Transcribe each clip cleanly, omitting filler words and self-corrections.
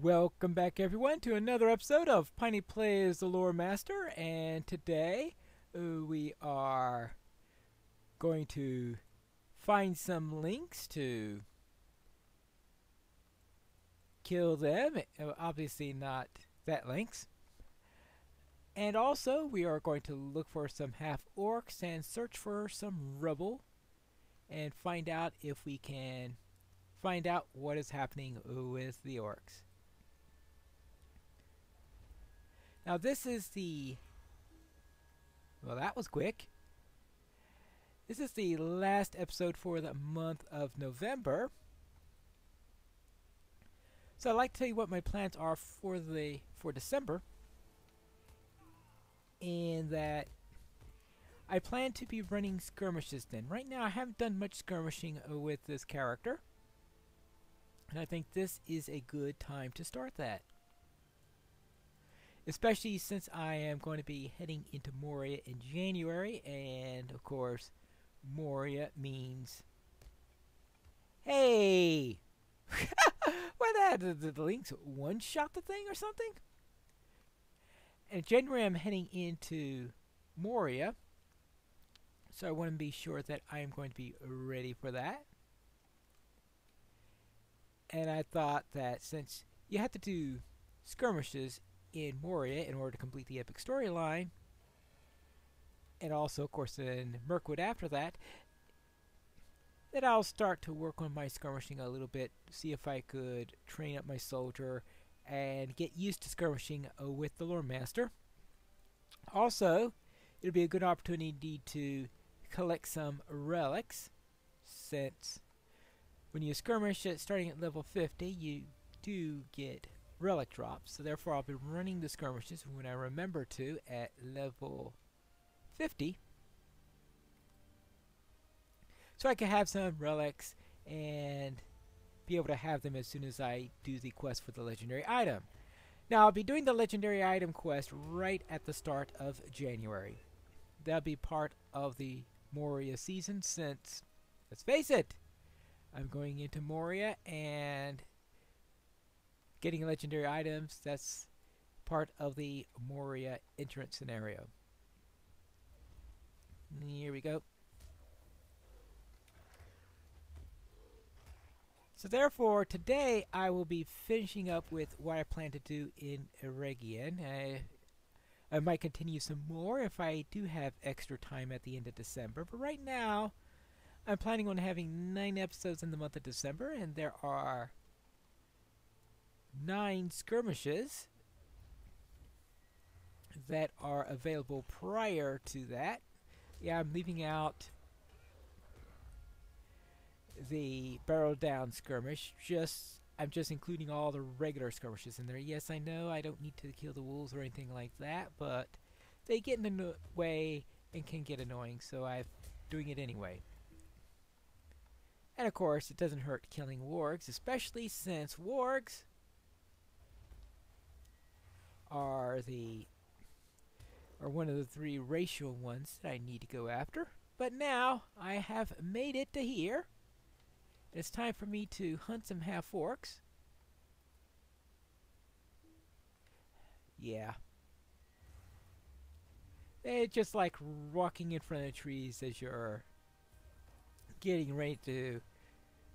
Welcome back, everyone, to another episode of Piney Plays the Lore Master, and today we are going to find some links to kill them. Obviously, not that links. And also, we are going to look for some half orcs and search for some rubble and find out if we can find out what is happening with the orcs. Now this is well, that was quick. This is the last episode for the month of November. So I'd like to tell you what my plans are for December. In that I plan to be running skirmishes then. Right now I haven't done much skirmishing with this character. And I think this is a good time to start that. Especially since I am going to be heading into Moria in January, and of course, Moria means... Hey! What did the links one-shot the thing or something? In January, I'm heading into Moria, so I want to be sure that I am going to be ready for that. And I thought that since you have to do skirmishes in Moria in order to complete the epic storyline, and also of course in Mirkwood after that, that I'll start to work on my skirmishing a little bit, see if I could train up my soldier and get used to skirmishing with the Lore Master. Also, it'll be a good opportunity to collect some relics, since when you skirmish starting at level 50 you do get relic drops, so therefore I'll be running the skirmishes when I remember to at level 50, so I can have some relics and be able to have them as soon as I do the quest for the legendary item. Now I'll be doing the legendary item quest right at the start of January. That'll be part of the Moria season, since, let's face it, I'm going into Moria and getting legendary items. That's part of the Moria entrance scenario. Here we go. So therefore, today I will be finishing up with what I plan to do in Ergion. I might continue some more if I do have extra time at the end of December, but right now I'm planning on having 9 episodes in the month of December, and there are 9 skirmishes that are available prior to that. Yeah, I'm leaving out the barrel down skirmish. I'm just including all the regular skirmishes in there. Yes, I know I don't need to kill the wolves or anything like that, but they get in the way and can get annoying, so I'm doing it anyway. And of course, it doesn't hurt killing wargs, especially since wargs are one of the 3 racial ones that I need to go after. But now I have made it to here. It's time for me to hunt some half orcs. Yeah. It's just like walking in front of trees as you're getting ready to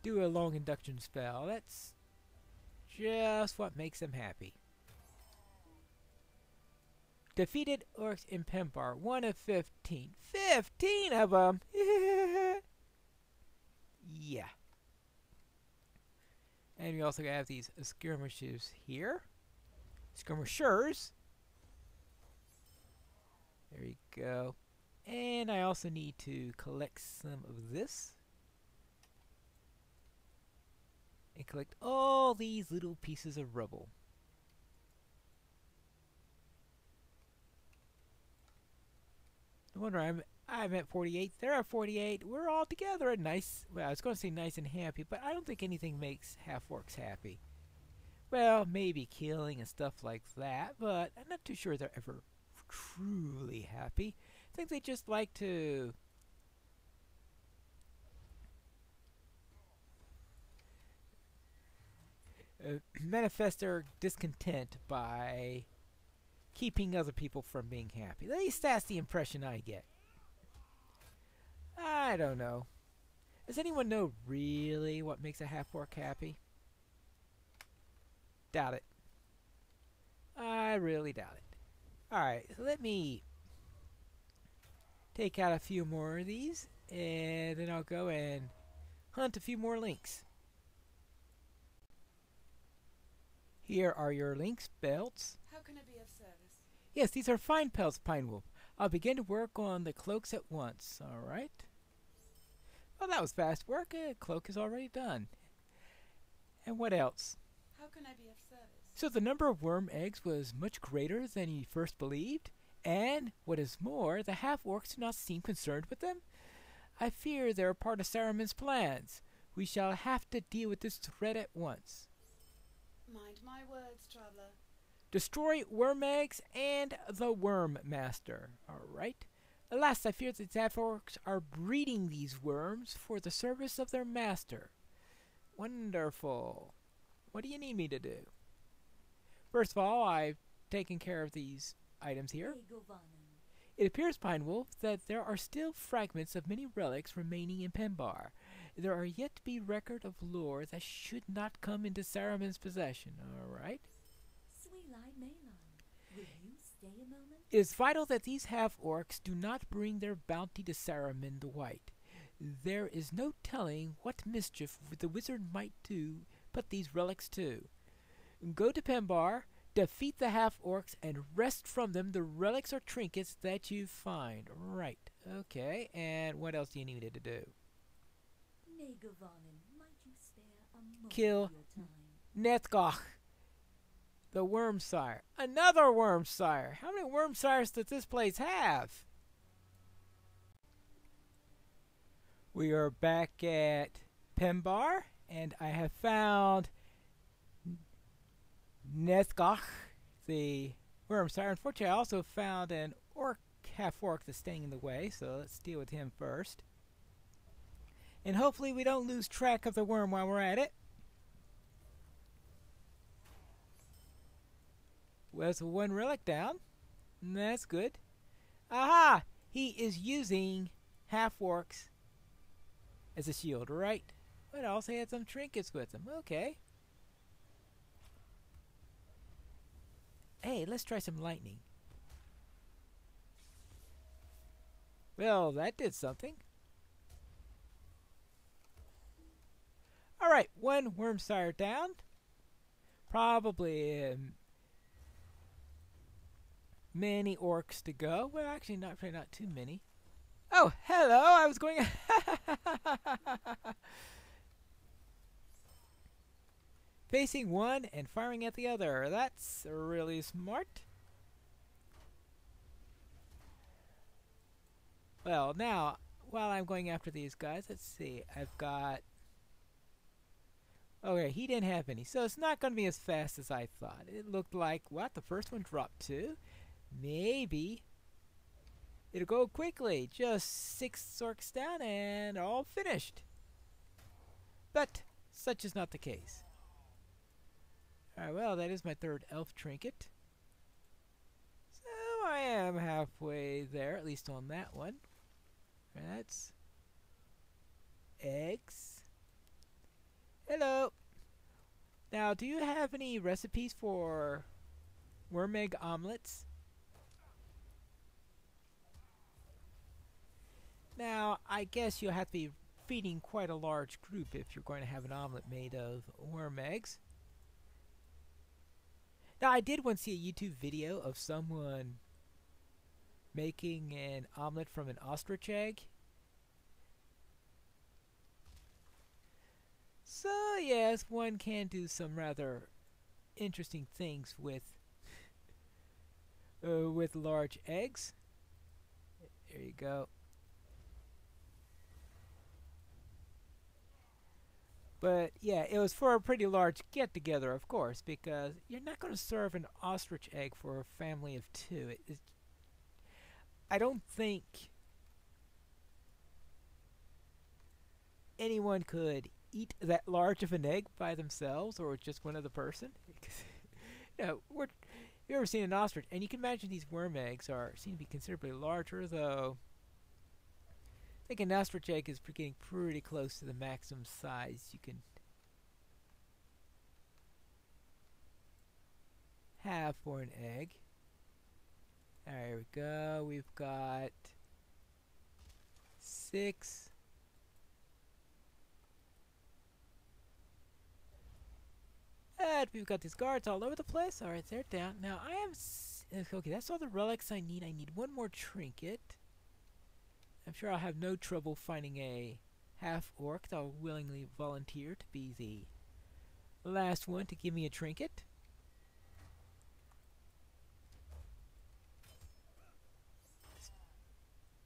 do a long induction spell. That's just what makes them happy. Defeated orcs in Pembar, 1 of 15. 15 of them! Yeah. And we also have these skirmishes here. Skirmishers. There you go. And I also need to collect some of this. And collect all these little pieces of rubble. No wonder I'm at 48. They're at 48. We're all together and nice. Well, I was going to say nice and happy, but I don't think anything makes half-orcs happy. Well, maybe killing and stuff like that, but I'm not too sure they're ever truly happy. I think they just like to manifest their discontent by keeping other people from being happy. At least that's the impression I get. I don't know. Does anyone know really what makes a half-orc happy? Doubt it. I really doubt it. Alright, so let me take out a few more of these, and then I'll go and hunt a few more links. Here are your links belts. How can I be of service? Yes, these are fine pelts, Pine Wolf. I'll begin to work on the cloaks at once, alright? Well, that was fast work. Cloak is already done. And what else? How can I be of service? So the number of worm eggs was much greater than he first believed, and, what is more, the half-orcs do not seem concerned with them. I fear they are part of Saruman's plans. We shall have to deal with this threat at once. Mind my words, traveler. Destroy worm eggs and the worm master. Alright. Alas, I fear that the half-orcs are breeding these worms for the service of their master. Wonderful. What do you need me to do? First of all, I've taken care of these items here. It appears, Pine Wolf, that there are still fragments of many relics remaining in Pembar. There are yet to be record of lore that should not come into Saruman's possession. Alright? Will you stay a moment? It is vital that these half-orcs do not bring their bounty to Saruman the White. There is no telling what mischief the wizard might do put these relics to. Go to Pembar, defeat the half-orcs, and wrest from them the relics or trinkets that you find. Right. Okay, and what else do you need me to do? Might you spare a moment Kill of your time? Nethgoch, the Wormsire. Another Wormsire! How many Wormsires does this place have? We are back at Pembar, and I have found Nethgoch, the Wormsire. Unfortunately, I also found an half-orc that's staying in the way, so let's deal with him first. And hopefully we don't lose track of the worm while we're at it. Well, so one relic down. That's good. Aha! He is using half-orcs as a shield, right? But also he had some trinkets with him. Okay. Hey, let's try some lightning. Well, that did something. Alright, one Wormsire down. Probably many orcs to go. Well, actually, probably not too many. Oh, hello! I was going... Facing one and firing at the other. That's really smart. Well, now, while I'm going after these guys, let's see. I've got... Okay, he didn't have any, so it's not going to be as fast as I thought. It looked like, what, the first one dropped 2? Maybe it'll go quickly. Just 6 orcs down and all finished. But such is not the case. Alright, well, that is my third elf trinket. So I am halfway there, at least on that one. That's eggs. Hello. Now, do you have any recipes for worm egg omelets? Now, I guess you'll have to be feeding quite a large group if you're going to have an omelet made of worm eggs. Now, I did once see a YouTube video of someone making an omelet from an ostrich egg. So, yes, one can do some rather interesting things with large eggs. There you go. But, yeah, it was for a pretty large get-together, of course, because you're not going to serve an ostrich egg for a family of 2. I don't think anyone could eat that large of an egg by themselves or just one other person. You know, you ever seen an ostrich? And you can imagine these worm eggs seem to be considerably larger, though. I think an ostrich egg is getting pretty close to the maximum size you can have for an egg. There we go. We've got 6. And we've got these guards all over the place. Alright, they're down. Now, okay, that's all the relics I need. I need one more trinket. I'm sure I'll have no trouble finding a half-orc that will willingly volunteer to be the last one to give me a trinket.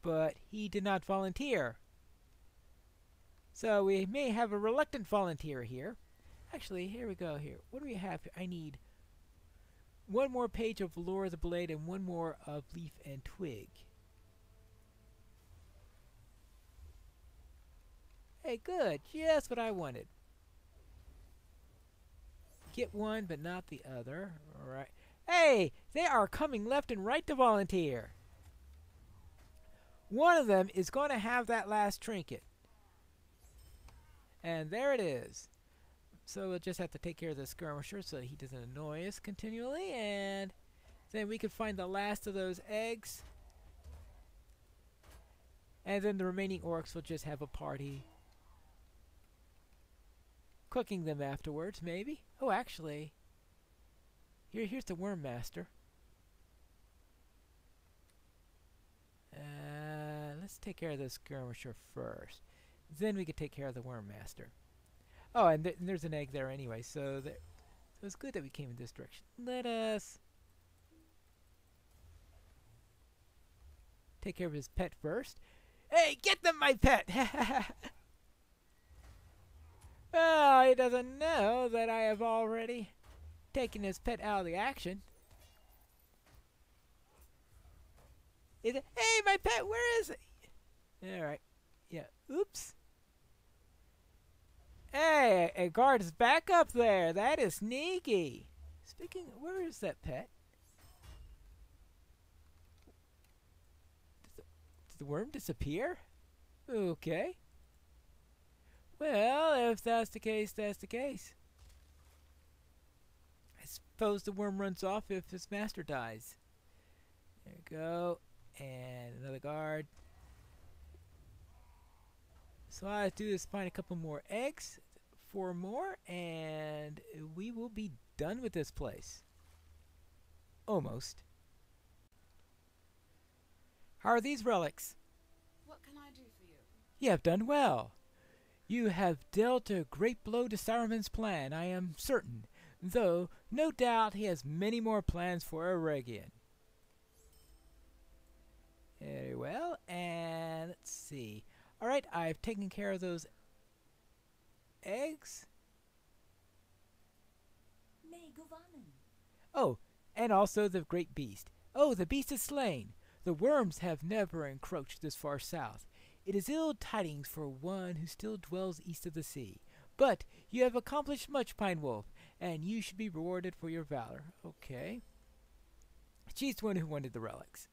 But he did not volunteer. So we may have a reluctant volunteer here. Actually, here we go here. What do we have here? I need one more page of Lore of the Blade and one more of Leaf and Twig. Hey, good. Just what I wanted. Get one, but not the other. Alright. Hey! They are coming left and right to volunteer. One of them is going to have that last trinket. And there it is. So we'll just have to take care of the skirmisher so that he doesn't annoy us continually. And then we can find the last of those eggs. And then the remaining orcs will just have a party. Cooking them afterwards, maybe. Oh, actually, here's the Worm Master. Let's take care of the skirmisher first. Then we can take care of the Worm Master. Oh, and there's an egg there anyway, so it's good that we came in this direction. Let us take care of his pet first. Hey, get them, my pet! Well, he doesn't know that I have already taken his pet out of the action. Hey, my pet, where is it? Alright. Yeah, oops. Hey, a guard is back up there. That is sneaky. Speaking, where is that pet? Did the worm disappear? Okay. Well, if that's the case, that's the case. I suppose the worm runs off if his master dies. There we go. And another guard. So all I have to do is find a couple more eggs. 4 more, and we will be done with this place. Almost. How are these relics? What can I do for you? You have done well. You have dealt a great blow to Saruman's plan, I am certain, though no doubt he has many more plans for Ergion. Very well, and let's see. Alright, I've taken care of those eggs. May Govanen. Oh, and also the great beast. Oh, the beast is slain. The worms have never encroached this far south. It is ill tidings for one who still dwells east of the sea. But you have accomplished much, Pine Wolf, and you should be rewarded for your valor. Okay. She's the one who wanted the relics.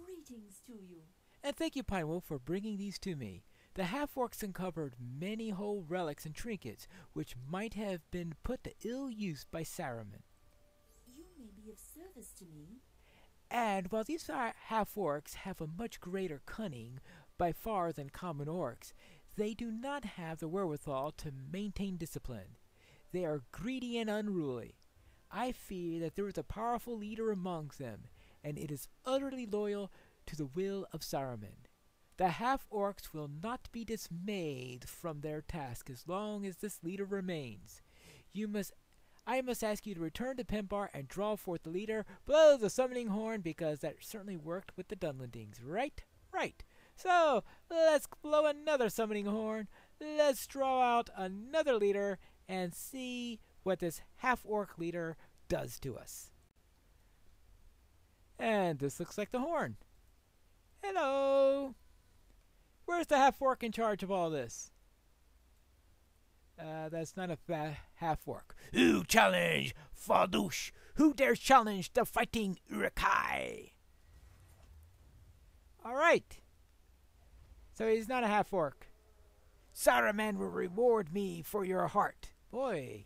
Greetings to you. And thank you, Pine Wolf, for bringing these to me. The half-orcs uncovered many whole relics and trinkets, which might have been put to ill use by Saruman. You may be of service to me. And while these half-orcs have a much greater cunning by far than common orcs, they do not have the wherewithal to maintain discipline. They are greedy and unruly. I fear that there is a powerful leader among them, and it is utterly loyal to the will of Saruman. The half-orcs will not be dismayed from their task as long as this leader remains. I must ask you to return to Pembar and draw forth the leader, blow the summoning horn, because that certainly worked with the Dunlendings, right? Right. So, let's blow another summoning horn, let's draw out another leader, and see what this half-orc leader does to us. And this looks like the horn. Hello! Where's the half-orc in charge of all this? That's not a half-orc. Who challenge Fadush? Who dares challenge the fighting Urukai? Alright. So he's not a half-orc. Saruman will reward me for your heart. Boy.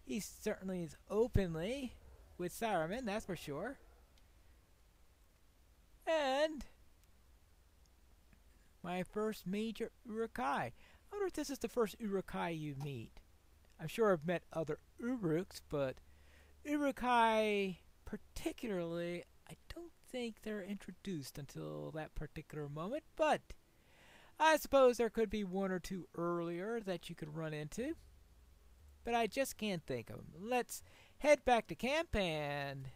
He certainly is openly with Saruman, that's for sure. And my first major Urukai. I wonder if this is the first Urukai you meet. I'm sure I've met other Uruks, but Urukai particularly, I don't think they're introduced until that particular moment, but I suppose there could be one or two earlier that you could run into. But I just can't think of them. Let's head back to camp and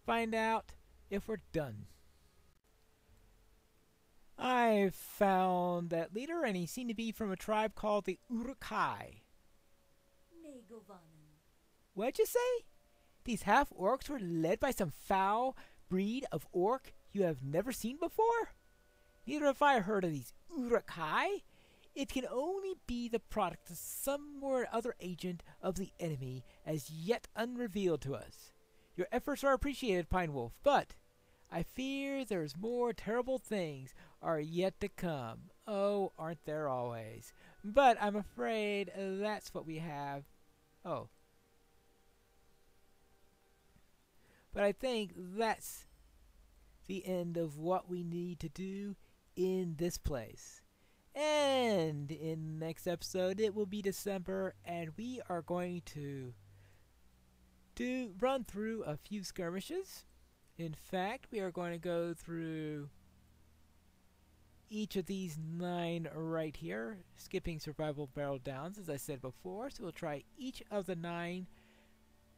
find out if we're done. I found that leader, and he seemed to be from a tribe called the Urukai. May Govanen. What'd you say? These half-orcs were led by some foul breed of orc you have never seen before? Neither have I heard of these Urukai. It can only be the product of some or other agent of the enemy as yet unrevealed to us. Your efforts are appreciated, Pine Wolf, but I fear there's more terrible things are yet to come. Oh, aren't there always? But I'm afraid that's what we have. Oh. But I think that's the end of what we need to do in this place. And in the next episode, it will be December, and we are going to run through a few skirmishes. In fact, we are going to go through each of these 9 right here, skipping survival barrel downs, as I said before. So we'll try each of the 9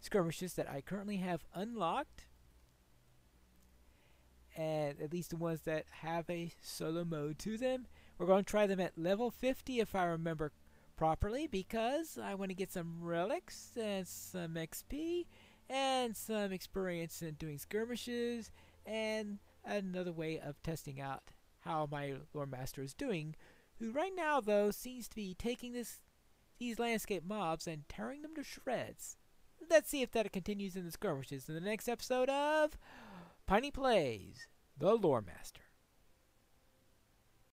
skirmishes that I currently have unlocked, and at least the ones that have a solo mode to them. We're going to try them at level 50 if I remember properly, because I want to get some relics and some XP and some experience in doing skirmishes, and another way of testing out how my Lore Master is doing, who right now though seems to be taking these landscape mobs and tearing them to shreds. Let's see if that continues in the skirmishes in the next episode of Piney Plays, the Lore Master.